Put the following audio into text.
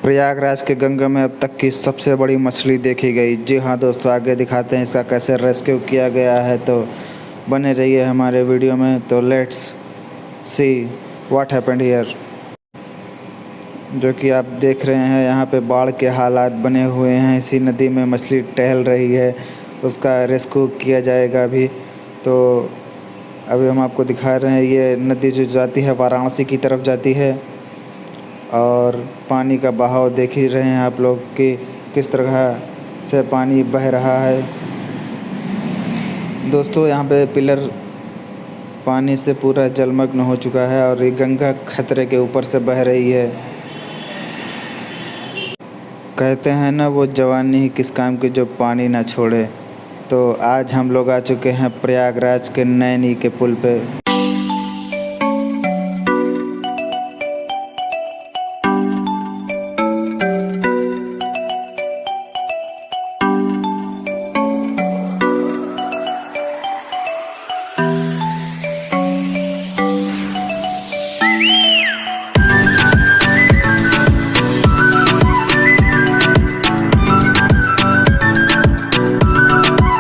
प्रयागराज के गंगा में अब तक की सबसे बड़ी मछली देखी गई। जी हाँ दोस्तों, आगे दिखाते हैं इसका कैसे रेस्क्यू किया गया है, तो बने रहिए हमारे वीडियो में। तो let's see what happened here. जो कि आप देख रहे हैं यहाँ पे बाढ़ के हालात बने हुए हैं। इसी नदी में मछली टहल रही है, उसका रेस्क्यू किया जाएगा अभी। तो अभी हम आपको दिखा रहे हैं, ये नदी जो जाती है वाराणसी की तरफ जाती है और पानी का बहाव देख ही रहे हैं आप लोग कि किस तरह से पानी बह रहा है। दोस्तों यहाँ पे पिलर पानी से पूरा जलमग्न हो चुका है और ये गंगा खतरे के ऊपर से बह रही है। कहते हैं ना, वो जवानी ही किस काम की जो पानी ना छोड़े। तो आज हम लोग आ चुके हैं प्रयागराज के नैनी के पुल पे।